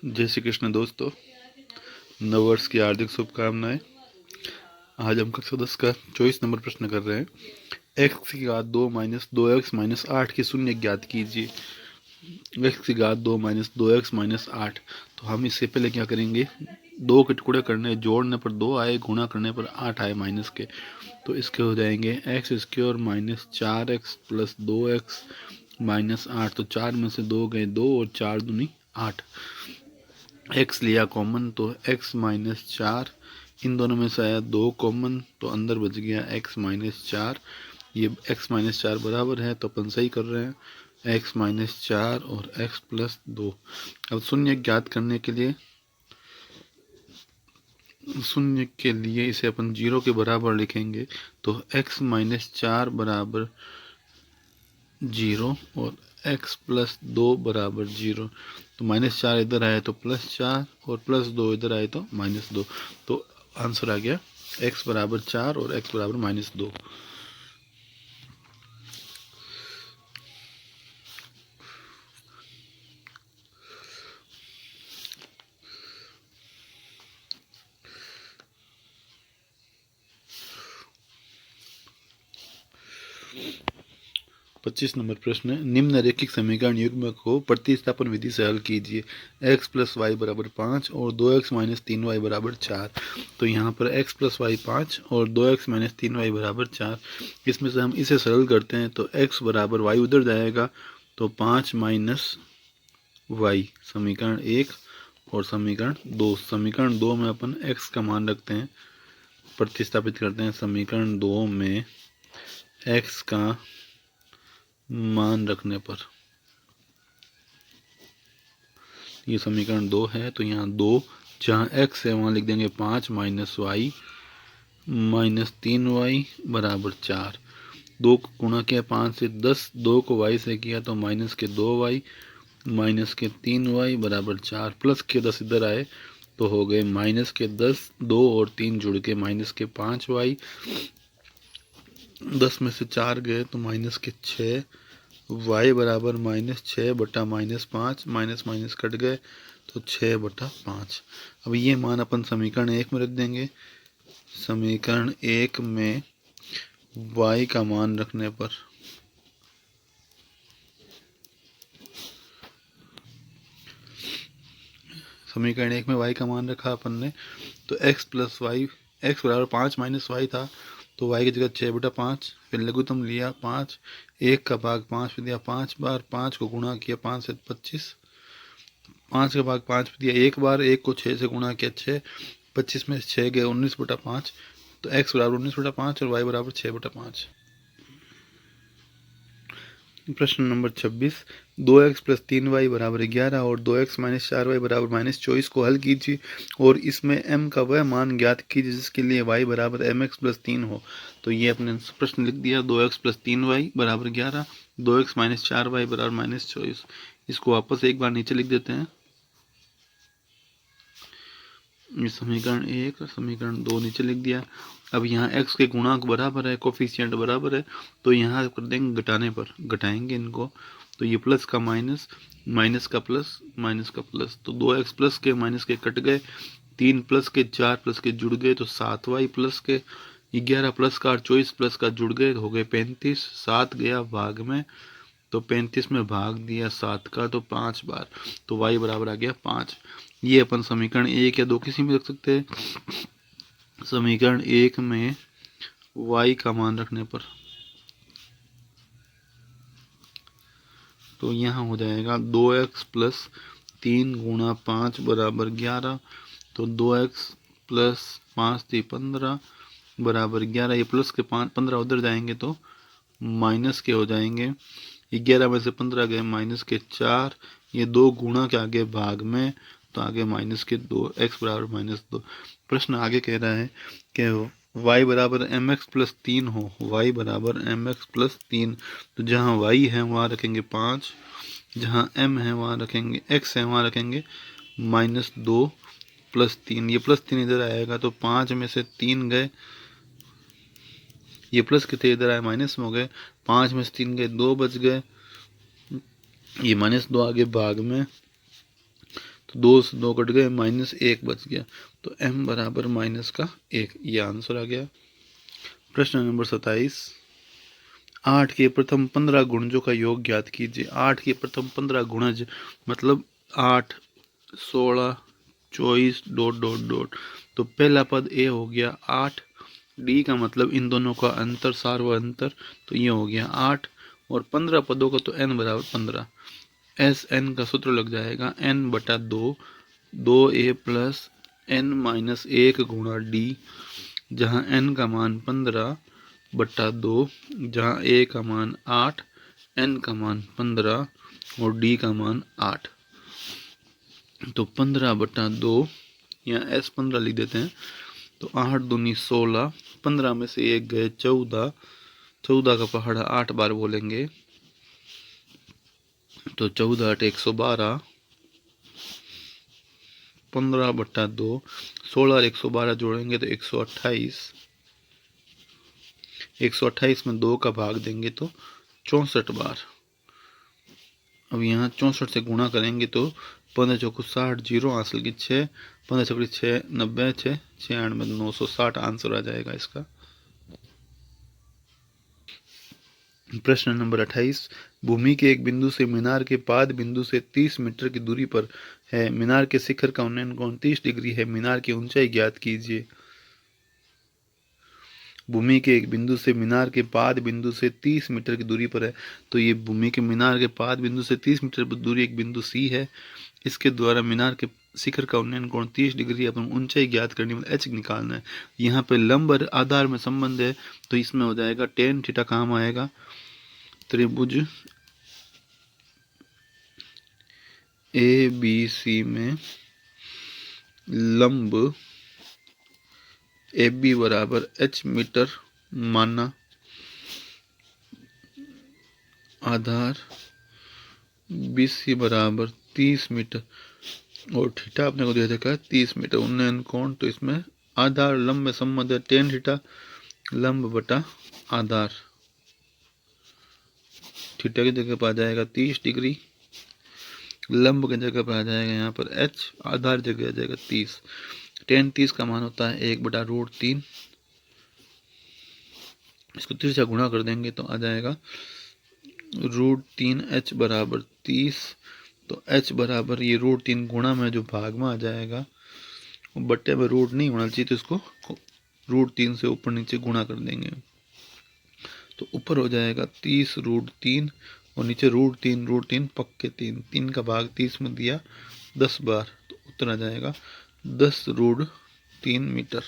जय श्री कृष्ण दोस्तों, नववर्ष की हार्दिक शुभकामनाएं। आज हम कक्षा 10 का 24 नंबर प्रश्न कर रहे हैं। x की घात 2 माइनस 2x माइनस 8 की शून्य ज्ञात कीजिए। x की घात 2 माइनस 2x माइनस 8। तो हम इससे पहले क्या करेंगे, दो के टुकड़े करने, जोड़ने पर 2 आए, गुणा करने पर 8 आए माइनस के, तो इसके हो जाएंगे x square minus 4x plus 2x minus 8। तो 4 में से 2 गए 2 और 4 दूनी 8। x लिया कॉमन तो x माइनस 4, इन दोनों में से आया 2 कॉमन तो अंदर बच गया x माइनस 4। ये x माइनस 4 बराबर है, तो अपन सही कर रहे हैं, x माइनस 4 और x प्लस 2। अब शून्य ज्ञात करने के लिए, शून्य के लिए इसे अपन 0 के बराबर लिखेंगे, तो x माइनस 4 बराबर 0 और x प्लस 2 बराबर 0। तो माइनस 4 इधर आए तो प्लस 4 और प्लस 2 इधर आए तो माइनस 2। तो आंसर आ गया x बराबर 4 और x बराबर माइनस 2। 25 नंबर प्रश्न है, निम्नलिखित समीकरण युग्म को प्रतिस्थापन विधि से हल कीजिए। x प्लस वाई बराबर 5 और 2x माइनस 3y बराबर 4। तो यहाँ पर x प्लस वाई 5 और 2x माइनस 3y बराबर 4। इसमें से हम इसे सरल करते हैं तो x बराबर y उधर जाएगा, तो 5 माइनस y समीकरण 1 और समीकरण 2। समीकरण 2 में अपन x का मान रखते हैं, प्रतिस्थापित करते हैं। समीकरण 2 में x का मान रखने पर, ये समीकरण 2 है, तो यहाँ 2 जहाँ x है वहाँ लिख देंगे 5 माइनस वाई माइनस 3y बराबर 4। 2 को गुणा किया 5 से 10, 2 को y से किया तो माइनस के 2y माइनस के 3y बराबर 4, प्लस के 10 इधर आए तो हो गए माइनस के 10, 2 और 3 जुड़ के माइनस के 5y, 10 में से 4 गए तो माइनस के 6, y बराबर माइनस 6 बटा माइनस 5, माइनस माइनस कट गए तो 6 बटा 5। अब ये मान अपन समीकरण 1 में रख देंगे। समीकरण 1 में y का मान रखने पर समीकरण 1 में y का मान रखा अपन ने, तो x प्लस वाई, x बराबर 5 माइनस वाई था, तो y की जगह 6 बटा 5, फिर लघुत्तम लिया 5, 1 का भाग 5 पे दिया 5 बार, 5 को गुणा किया 5 से 25, 5 का भाग 5 पे दिया 1 बार, 1 को 6 से गुणा किया 6, 25 में 6 गए 19 बटा 5, तो x बराबर 19 बटा 5 और y बराबर 6 बटा 5। प्रश्न नंबर 26, 2x प्लस 3y बराबर 11 और 2x माइनस 4y बराबर माइनस 24 को हल कीजिए और इसमें m का वह मान ज्ञात कीजिए जिसके लिए y बराबर mx प्लस 3 हो। तो ये अपने प्रश्न लिख दिया, 2x प्लस 3y बराबर 11, 2x माइनस 4y बराबर माइनस 24। इसको वापस एक बार नीचे लिख देते हैं, ये समीकरण 1 और समीकरण 2 नीचे लिख दिया। अब यहाँ x के गुणांक बराबर है, कोफिशिएंट बराबर है, तो यहाँ कर देंगे घटाने पर, घटाएंगे इनको, तो ये प्लस का माइनस, माइनस का प्लस, माइनस का प्लस, तो 2x प्लस के माइनस के कट गए, 3 प्लस के 4 प्लस के जुड़ गए तो 7y प्लस के, 11 प्लस का और 24 प्लस का जुड़ गए हो गए 35, 7 गया भाग में, तो 35 में भाग दिया 7 का तो 5 बार, तो y बराबर आ गया 5। ये अपन समीकरण 1 या 2 किसी में रख सकते हैं। समीकरण 1 में y का मान रखने पर, तो यहाँ हो जाएगा 2x प्लस 3 गुणा 5 बराबर 11, तो 2x प्लस 5 थी 15 बराबर 11, ये प्लस के 15 उधर जाएंगे तो माइनस के हो जाएंगे, 11 में से 15 गए माइनस के 4, ये 2 गुणा के आगे भाग में, तो आगे माइनस के 2, x बराबर माइनस 2। प्रश्न आगे कह रहा है कि y बराबर mx प्लस 3 हो, y बराबर mx प्लस 3, तो जहाँ y है वहाँ रखेंगे 5, जहाँ m है वहाँ रखेंगे, x है वहाँ रखेंगे माइनस 2 प्लस 3, ये प्लस 3 इधर आएगा तो 5 में से 3 गए, ये प्लस के थे इधर आए माइनस में हो गए, 5 में से 3 गए 2 बच गए, ये माइनस 2 आगे भाग में, तो 2 से 2 कट गए, -1 बच गया, तो m बराबर -1, ये आंसर आ गया। प्रश्न नंबर 27, 8 के प्रथम 15 गुणजों का योग ज्ञात कीजिए। 8 के प्रथम 15 गुणज मतलब 8, 16, 24 ... तो पहला पद ए हो गया 8, डी का मतलब इन दोनों का अंतर, सार्व अंतर, तो ये हो गया 8, और 15 पदों का तो n बराबर 15, एस एन का सूत्र लग जाएगा n/2, 2a प्लस n-1 गुणा डी, जहाँ n का मान 15/2, जहाँ a का मान 8, n का मान 15 और d का मान 8। तो 15/2 यहाँ s 15 लिख देते हैं, तो 8 दूनी 16, 15 में से 1 गए 14, 14 का पहाड़ा 8 बार बोलेंगे, तो 14 8 112, 15/2, 16 और 112 जोड़ेंगे तो 128, 128 में 2 का भाग देंगे तो 64 बार। अब यहाँ 64 से गुणा करेंगे तो 15 चौको 60, 0 हासिल की 6, 15 चौकड़ी 6, 90, 6 96, 960 आंसर आ जाएगा इसका। प्रश्न नंबर 28, भूमि के एक बिंदु से मीनार के पाद बिंदु से 30 मीटर की दूरी पर है। मीनार के शिखर का उन्नयन कोण 30 डिग्री है। मीनार की ऊंचाई ज्ञात कीजिए। भूमि के एक बिंदु से मीनार के पाद बिंदु से 30 मीटर की दूरी पर है, तो ये भूमि के मीनार के पाद बिंदु से 30 मीटर पर दूरी एक बिंदु सी है। इसके द्वारा मीनार के शिखर का उन्नयन कोण 30 डिग्री, अपन ऊंचाई ज्ञात करनी मतलब एच निकालना है। यहाँ पे लंब और आधार में संबंध है, तो इसमें हो जाएगा tan थीटा काम आएगा। त्रिभुज ABC में लंब AB बराबर h मीटर माना, आधार BC बराबर 30 मीटर, और थीटा आपने को दिया था 30 मीटर। उन्नयन कोण, तो इसमें आधार लंब में संबंध है, tan थीटा लंब बटा आधार, थीटा की जगह पर आ जाएगा 30 डिग्री, लंब की जगह पर आ जाएगा यहाँ पर h, आधार जगह आ जाएगा 30। tan 30 का मान होता है 1/√3, इसको 30 से गुणा कर देंगे तो आ जाएगा √3h बराबर 30। तो h बराबर ये √3 गुणा में जो भाग में आ जाएगा, बट्टे में रूट नहीं होना चाहिए, तो इसको √3 से ऊपर नीचे गुणा कर देंगे, तो ऊपर हो जाएगा 30√3 और नीचे √3 पक्के 3, 3 का भाग 30 में दिया 10 बार, तो उत्तर आ जाएगा 10√3 मीटर।